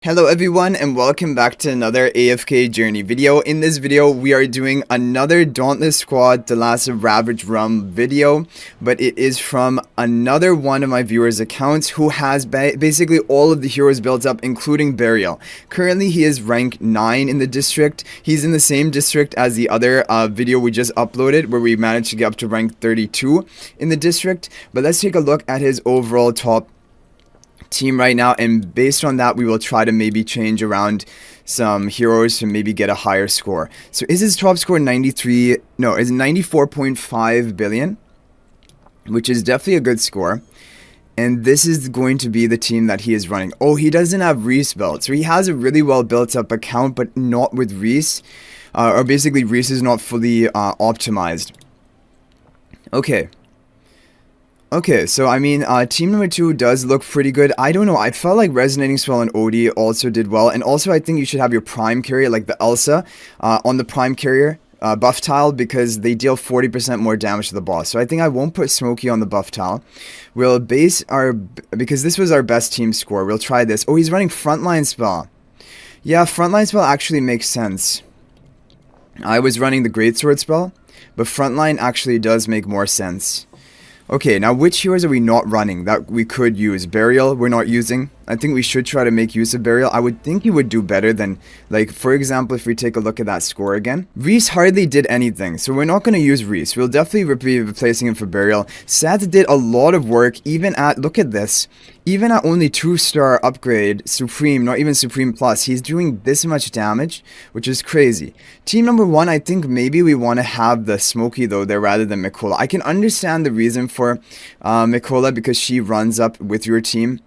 Hello everyone and welcome back to another AFK journey video. In this video we are doing another Dauntless Squad THALASSA Ravage Rum video, but it is from another one of my viewers' accounts who has basically all of the heroes built up, including Berial. Currently he is rank 9 in the district. He's in the same district as the other video we just uploaded where we managed to get up to rank 32 in the district. But let's take a look at his overall top team right now, and based on that we will try to maybe change around some heroes to maybe get a higher score. So is his top score 93? No, is 94.5 billion, which is definitely a good score. And this is going to be the team that he is running. Oh, he doesn't have rhys built, so he has a really well built up account, but not with rhys, or basically rhys is not fully optimized. Okay, so I mean, team number 2 does look pretty good. I don't know, I felt like Resonating Spell and OD also did well. And also I think you should have your Prime Carrier, like the Elsa, on the Prime Carrier buff tile, because they deal 40% more damage to the boss. So I think I won't put Smokey on the buff tile. We'll base our, because this was our best team score, we'll try this. Oh, he's running Frontline Spell. Yeah, Frontline Spell actually makes sense. I was running the Greatsword Spell, but Frontline actually does make more sense. Okay, now which heroes are we not running that we could use? Berial, we're not using. I think we should try to make use of Berial. I would think he would do better than, like, for example, if we take a look at that score again. Rhys hardly did anything, so we're not going to use Rhys. We'll definitely be replacing him for Berial. Seth did a lot of work, even at, look at this, even at only 2-star upgrade, Supreme, not even Supreme Plus, he's doing this much damage, which is crazy. Team number 1, I think maybe we want to have the Smokey, though, there rather than Mikola. I can understand the reason for Mikola, because she runs up with your team.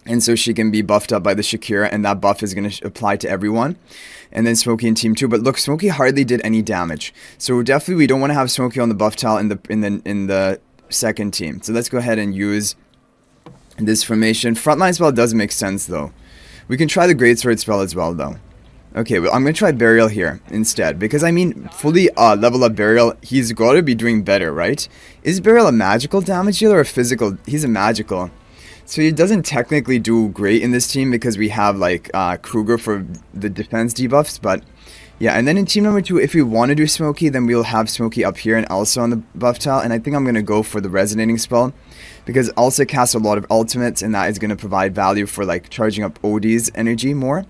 And so she can be buffed up by the Shakira, and that buff is going to apply to everyone. And then Smokey in team 2. But look, Smokey hardly did any damage. So definitely we don't want to have Smokey on the buff tile in the second team. So let's go ahead and use this formation. Frontline spell does make sense though. We can try the Greatsword spell as well though. Okay, well I'm going to try Berial here instead. Because I mean, fully level up Berial, he's got to be doing better, right? Is Berial a magical damage dealer or a physical? He's a magical. So he doesn't technically do great in this team because we have like Kruger for the defense debuffs, but yeah. And then in team number 2, if we want to do Smokey, then we'll have Smokey up here and Elsa on the buff tile. And I think I'm going to go for the Resonating Spell because Elsa casts a lot of ultimates, and that is going to provide value for like charging up OD's energy more.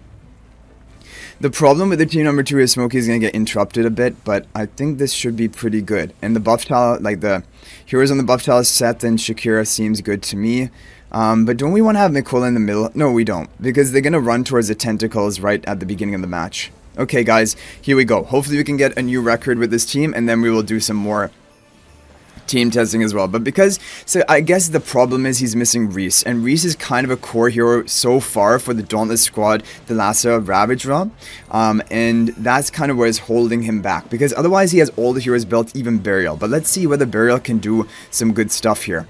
The problem with the team number 2 is Smokey is going to get interrupted a bit, but I think this should be pretty good. And the buff tile, like the heroes on the buff tile, Seth and Shakira seems good to me. But don't we want to have Mikola in the middle? No, we don't, because they're going to run towards the tentacles right at the beginning of the match. Okay, guys, here we go. Hopefully we can get a new record with this team, and then we will do some more team testing as well. But because, so I guess the problem is he's missing Rhys, and Rhys is kind of a core hero so far for the Dauntless Squad, the THALASSA Ravage Rum, and that's kind of where it's holding him back, because otherwise he has all the heroes built, even Berial. But let's see whether Berial can do some good stuff here.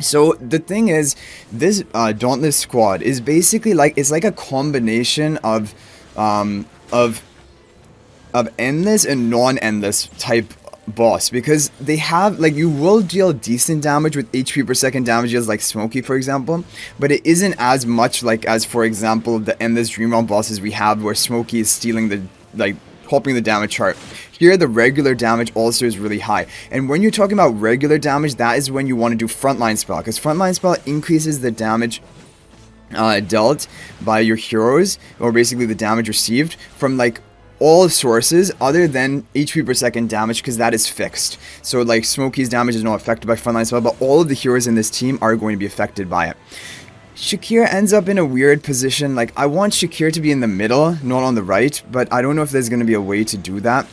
So the thing is, this Dauntless Squad is basically like, it's like a combination of endless and non-endless type boss, because they have, like, you will deal decent damage with HP per second damages like Smokey, for example, but it isn't as much like as, for example, the endless Dream Realm bosses we have where Smokey is stealing the, like, topping the damage chart. Here the regular damage also is really high, and when you're talking about regular damage, that is when you want to do Frontline Spell, because Frontline Spell increases the damage dealt by your heroes, or basically the damage received from like all sources other than HP per second damage, because that is fixed. So like Smokey's damage is not affected by Frontline Spell, but all of the heroes in this team are going to be affected by it. Shakira ends up in a weird position. Like, I want Shakira to be in the middle, not on the right, but I don't know if there's going to be a way to do that.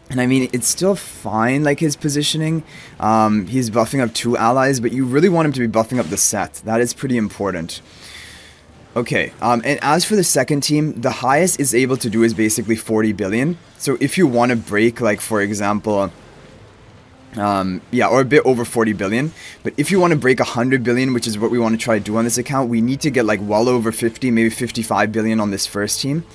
And I mean, it's still fine, like, his positioning. He's buffing up 2 allies, but you really want him to be buffing up the Seth. That is pretty important. Okay, and as for the second team, the highest it's able to do is basically 40 billion. So if you want to break, like, for example, yeah, or a bit over 40 billion. But if you want to break 100 billion, which is what we want to try to do on this account, we need to get like well over 50, maybe 55 billion on this first team.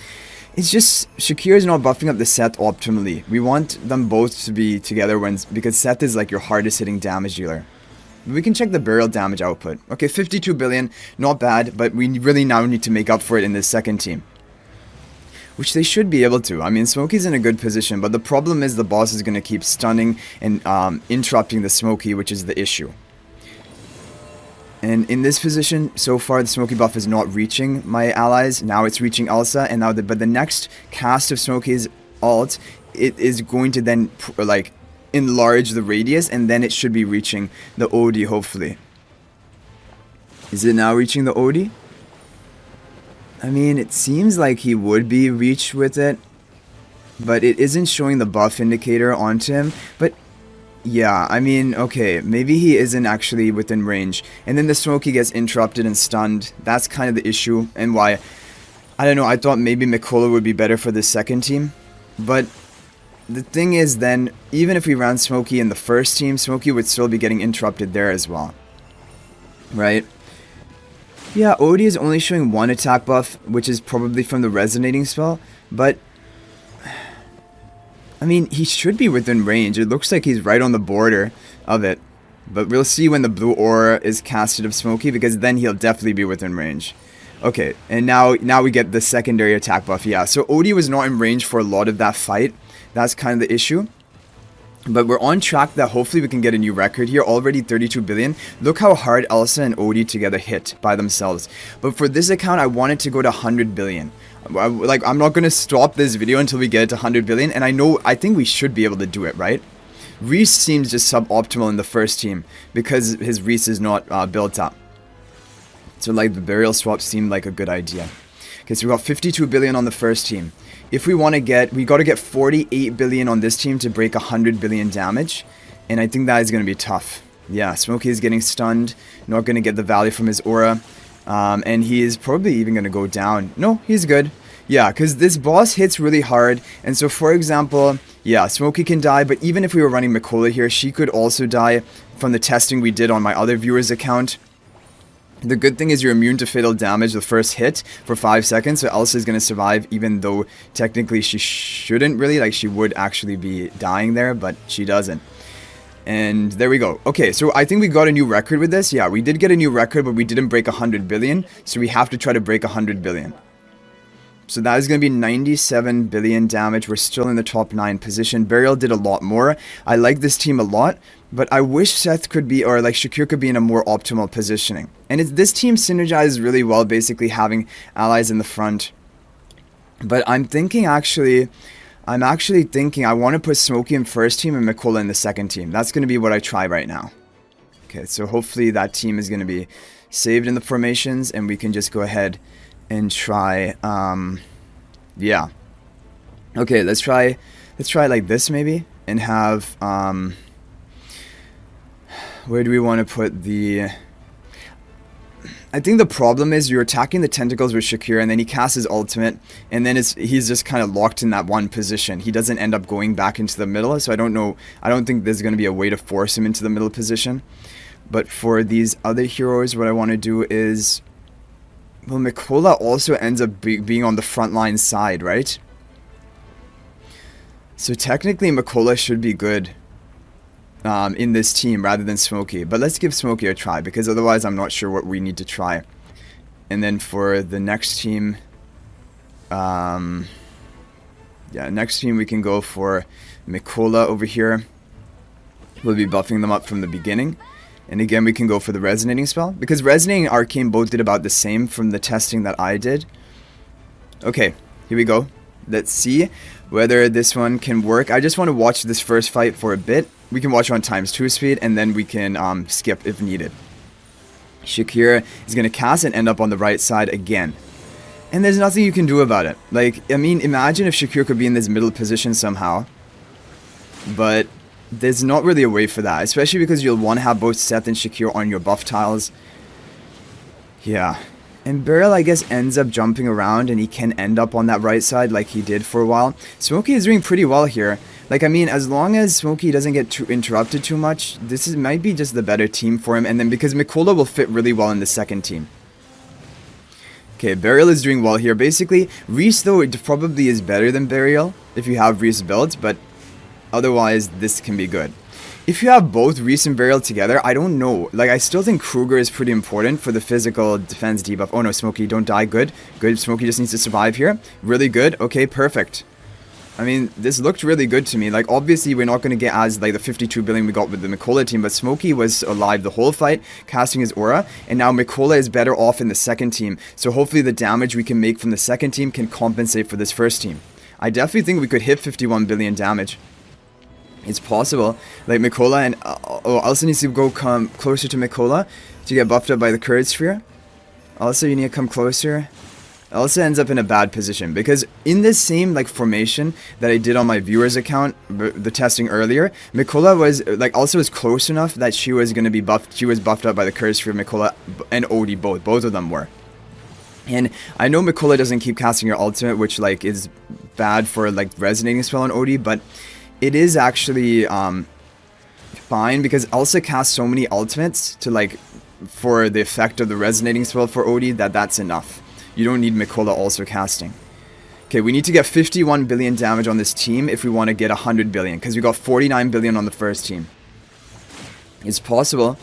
It's just Shakira is not buffing up the Seth optimally. We want them both to be together because Seth is like your hardest hitting damage dealer. We can check the burial damage output. Okay, 52 billion, not bad, but we really now need to make up for it in this second team. Which they should be able to. I mean, Smokey's in a good position, but the problem is the boss is going to keep stunning and interrupting the Smokey, which is the issue. And in this position, so far the Smokey buff is not reaching my allies. Now it's reaching Elsa, and now but the next cast of Smokey's ult, it is going to then like enlarge the radius, and then it should be reaching the OD hopefully. Is it now reaching the OD? I mean, it seems like he would be reached with it, but it isn't showing the buff indicator onto him. But yeah, I mean, okay, maybe he isn't actually within range, and then the Smokey gets interrupted and stunned. That's kind of the issue, and why, I don't know, I thought maybe Mikola would be better for the second team, but the thing is then, even if we ran Smokey in the first team, Smokey would still be getting interrupted there as well, right? Yeah, Odie is only showing one attack buff, which is probably from the resonating spell, but I mean, he should be within range. It looks like he's right on the border of it, but we'll see when the blue aura is casted of Smokey, because then he'll definitely be within range. Okay, and now we get the secondary attack buff. Yeah, so Odie was not in range for a lot of that fight. That's kind of the issue. But we're on track that hopefully we can get a new record here. Already 32 billion. Look how hard Elsa and Odie together hit by themselves. But for this account, I want it to go to 100 billion. Like, I'm not going to stop this video until we get it to 100 billion. And I think we should be able to do it, right? Rhys seems just suboptimal in the first team because his Rhys is not built up. So like the burial swap seemed like a good idea. Okay, so we got 52 billion on the first team. If we want to get, we got to get 48 billion on this team to break 100 billion damage. And I think that is going to be tough. Yeah, Smokey is getting stunned. Not going to get the value from his aura. And he is probably even going to go down. No, he's good. Yeah, because this boss hits really hard. And so, for example, yeah, Smokey can die. But even if we were running Mikola here, she could also die from the testing we did on my other viewer's account. The good thing is you're immune to fatal damage the first hit for 5 seconds, so Elsa is going to survive, even though technically she shouldn't really, like she would actually be dying there, but she doesn't. And there we go. Okay, so I think we got a new record with this. Yeah, we did get a new record, but we didn't break 100 billion, so we have to try to break 100 billion. So that is going to be 97 billion damage. We're still in the top 9 position. Berial did a lot more. I like this team a lot, but I wish Seth could be, or like Shakir could be in a more optimal positioning. And this team synergizes really well, basically having allies in the front. But I'm actually thinking I want to put Smokey in first team and Mikola in the second team. That's going to be what I try right now. Okay, so hopefully that team is going to be saved in the formations, and we can just go ahead and try, yeah. Okay, let's try like this maybe, and have, where do we want to put the, I think the problem is you're attacking the tentacles with Shakir, and then he casts his ultimate, and then he's just kind of locked in that one position. He doesn't end up going back into the middle, so I don't think there's going to be a way to force him into the middle position. But for these other heroes, what I want to do is, well, Mikola also ends up being on the front line side, right? So technically Mikola should be good in this team rather than Smokey. But let's give Smokey a try, because otherwise I'm not sure what we need to try. And then for the next team, yeah, next team we can go for Mikola over here. We'll be buffing them up from the beginning. And again, we can go for the Resonating spell, because Resonating and Arcane both did about the same from the testing that I did. Okay, here we go. Let's see whether this one can work. I just want to watch this first fight for a bit. We can watch on ×2 speed, and then we can skip if needed. Shakir is going to cast and end up on the right side again. And there's nothing you can do about it. Like, I mean, imagine if Shakir could be in this middle position somehow. But there's not really a way for that, especially because you'll want to have both Seth and Shakir on your buff tiles. Yeah. And Berial, I guess, ends up jumping around, and he can end up on that right side like he did for a while. Smokey is doing pretty well here. Like, I mean, as long as Smokey doesn't get interrupted too much, might be just the better team for him. And then because Mikola will fit really well in the second team. Okay, Berial is doing well here. Basically, Rhys, though, it probably is better than Berial if you have Rhys built, but otherwise, this can be good. If you have both Rhys and Berial together, I don't know. Like, I still think Kruger is pretty important for the physical defense debuff. Oh no, Smokey, don't die. Good. Good. Smokey just needs to survive here. Really good. Okay, perfect. I mean, this looked really good to me. Like, obviously, we're not going to get as, like, the 52 billion we got with the Mikola team, but Smokey was alive the whole fight, casting his aura, and now Mikola is better off in the second team. So hopefully the damage we can make from the second team can compensate for this first team. I definitely think we could hit 51 billion damage. It's possible. Like, Mikola and... Elsa needs to come closer to Mikola to get buffed up by the Courage Sphere. Elsa, you need to come closer. Elsa ends up in a bad position because in this same like formation that I did on my viewers account, the testing earlier, Mikola was like Elsa was close enough that she was going to be buffed. She was buffed up by the Curse Sphere, Mikola and Odie both of them were. And I know Mikola doesn't keep casting her ultimate, which like is bad for like resonating spell on Odie, but it is actually fine because Elsa casts so many ultimates to like for the effect of the resonating spell for Odie that's enough. You don't need Mikola also casting. Okay, we need to get 51 billion damage on this team if we want to get 100 billion. Because we got 49 billion on the first team. It's possible.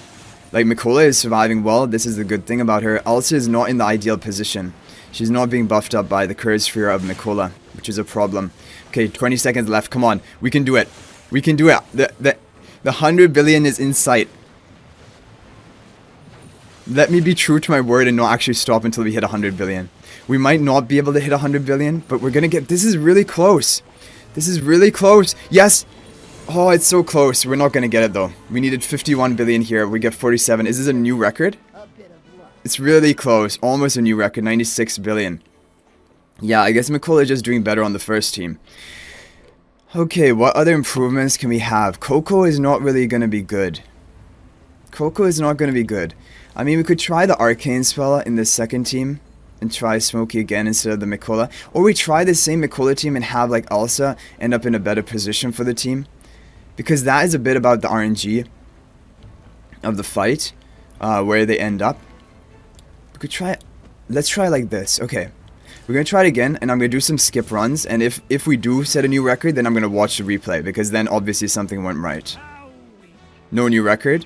Like, Mikola is surviving well. This is the good thing about her. Elsa is not in the ideal position. She's not being buffed up by the Courage Sphere of Mikola, which is a problem. Okay, 20 seconds left. Come on. We can do it. We can do it. The 100 billion is in sight. Let me be true to my word and not actually stop until we hit 100 billion. We might not be able to hit 100 billion, but we're gonna get... This is really close. This is really close. Yes! Oh, it's so close. We're not gonna get it though. We needed 51 billion here. We get 47. Is this a new record? It's really close. Almost a new record. 96 billion. Yeah, I guess Mikola is just doing better on the first team. Okay, what other improvements can we have? Coco is not really gonna be good. Coco is not gonna be good. I mean, we could try the Arcane spell in the second team and try Smokey again instead of the Mikola. Or we try the same Mikola team and have like Elsa end up in a better position for the team. Because that is a bit about the RNG of the fight, where they end up. We could try... Let's try like this. Okay. We're going to try it again, and I'm going to do some skip runs. And if we do set a new record, then I'm going to watch the replay. Because then obviously something went right. No new record.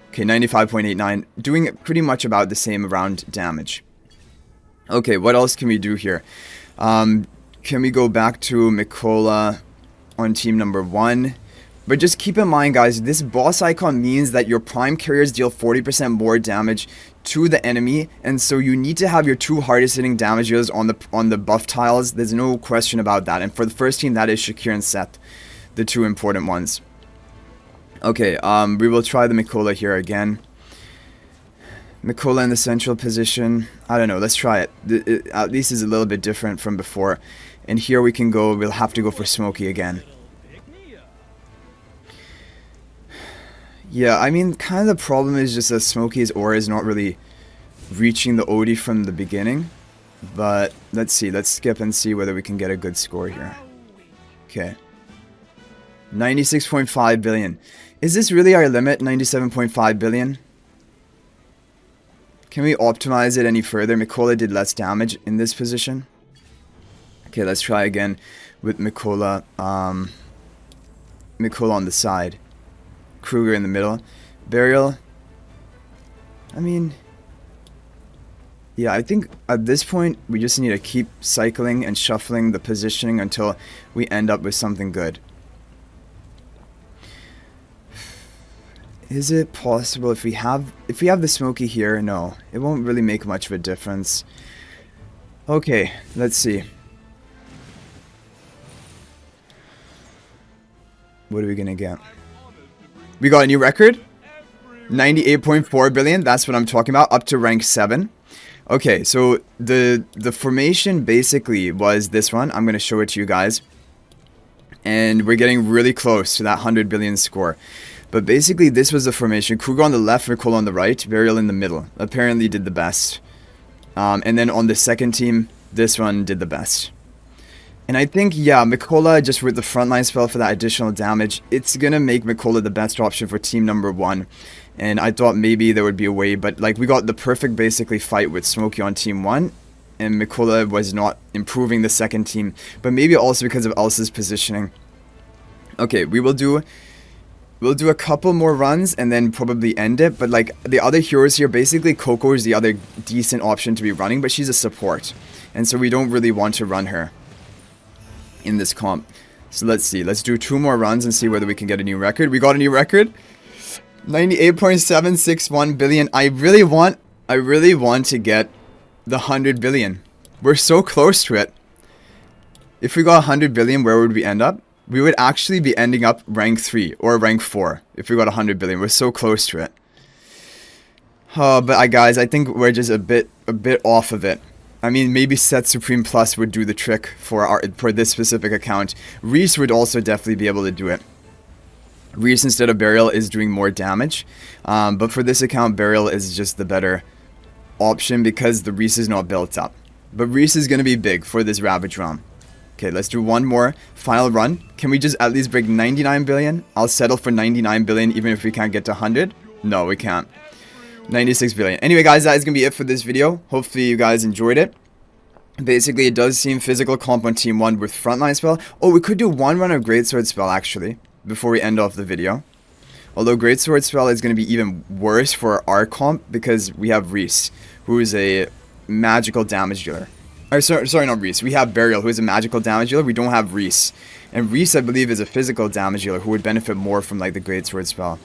Okay, 95.89, doing pretty much about the same around damage. Okay, what else can we do here? Can we go back to Mikola on team number 1? But just keep in mind, guys, this boss icon means that your prime carriers deal 40% more damage to the enemy, and so you need to have your two hardest hitting damage dealers on the buff tiles. There's no question about that. And for the first team, that is Shakir and Seth, the two important ones. Okay, we will try the Mikola here again. Mikola in the central position. I don't know, let's try it. At least it's a little bit different from before. And here we can go, we'll have to go for Smokey again. Yeah, I mean, kind of the problem is just that Smokey's aura is not really reaching the Odie from the beginning. But, let's see, let's skip and see whether we can get a good score here. Okay. 96.5 billion. Is this really our limit, 97.5 billion? Can we optimize it any further? Mikola did less damage in this position. Okay, let's try again with Mikola. Mikola on the side. Kruger in the middle. Berial. I mean... Yeah, I think at this point, we just need to keep cycling and shuffling the positioning until we end up with something good. Is it possible if we have the Smokey here? No, it won't really make much of a difference. Okay, let's see. What are we gonna get? We got a new record? 98.4 billion, that's what I'm talking about, up to rank 7. Okay, so the formation basically was this one. I'm gonna show it to you guys. And we're getting really close to that 100 billion score. But basically, this was the formation. Kruger on the left, Mikola on the right, Berial in the middle. Apparently did the best. And then on the second team, this one did the best. And I think, yeah, Mikola, just with the frontline spell for that additional damage, it's going to make Mikola the best option for team number 1. And I thought maybe there would be a way, but like we got the perfect, basically, fight with Smokey on team 1. And Mikola was not improving the second team. But maybe also because of Elsa's positioning. Okay, we will do... We'll do a couple more runs and then probably end it. But like the other heroes here, basically Coco is the other decent option to be running, but she's a support. And so we don't really want to run her in this comp. So let's see. Let's do 2 more runs and see whether we can get a new record. We got a new record. 98.761 billion. I really want to get the 100 billion. We're so close to it. If we got 100 billion, where would we end up? We would actually be ending up rank 3 or rank 4 if we got 100 billion. We're so close to it. But guys, I think we're just a bit off of it. I mean, maybe Set Supreme Plus would do the trick for this specific account. Rhys would also definitely be able to do it. Rhys instead of Berial is doing more damage. But for this account, Berial is just the better option because the Rhys is not built up. But Rhys is going to be big for this Ravage realm. Okay, let's do one more final run. Can we just at least break 99 billion? I'll settle for 99 billion even if we can't get to 100. No, we can't. 96 billion. Anyway, guys, that is going to be it for this video. Hopefully, you guys enjoyed it. Basically, it does seem physical comp on Team 1 with Frontline Spell. Oh, we could do one run of Greatsword Spell, actually, before we end off the video. Although Greatsword Spell is going to be even worse for our comp because we have Rhys, who is a magical damage dealer. Or, sorry, not Rhys. We have Berial, who is a magical damage dealer. We don't have Rhys. And Rhys, I believe, is a physical damage dealer who would benefit more from, like, the Greatsword Spell.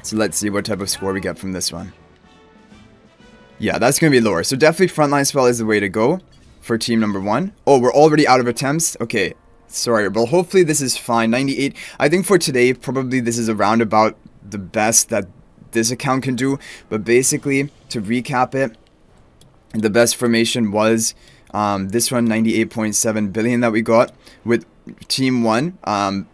So let's see what type of score we get from this one. Yeah, that's going to be lower. So definitely Frontline Spell is the way to go for team number 1. Oh, we're already out of attempts? Okay, sorry. Well, hopefully this is fine. 98. I think for today, probably this is around about the best that this account can do. But basically, to recap it, the best formation was this one, 98.7 billion that we got with team 1.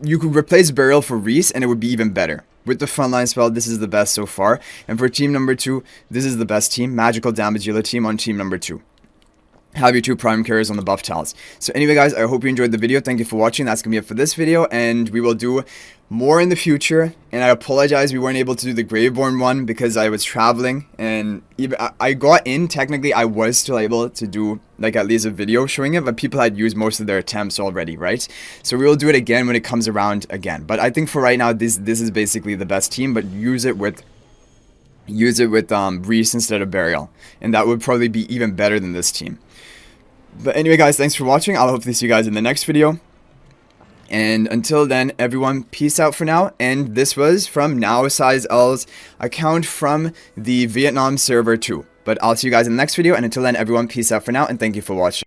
You could replace Burial for Rhys and it would be even better. With the Frontline Spell, this is the best so far. And for team number 2, this is the best team. Magical Damage Dealer team on team number 2. Have your 2 prime carriers on the buff tiles. So anyway, guys, I hope you enjoyed the video. Thank you for watching. That's going to be it for this video. And we will do more in the future. And I apologize we weren't able to do the Graveborn one because I was traveling. And even I got in. Technically, I was still able to do like at least a video showing it. But people had used most of their attempts already, right? So we will do it again when it comes around again. But I think for right now, this is basically the best team. But use it with Rhys instead of Burial. And that would probably be even better than this team. But anyway, guys, thanks for watching. I'll hopefully see you guys in the next video. And until then, everyone, peace out for now. And this was from Now Size L's account from the Vietnam server too. But I'll see you guys in the next video. And until then, everyone, peace out for now. And thank you for watching.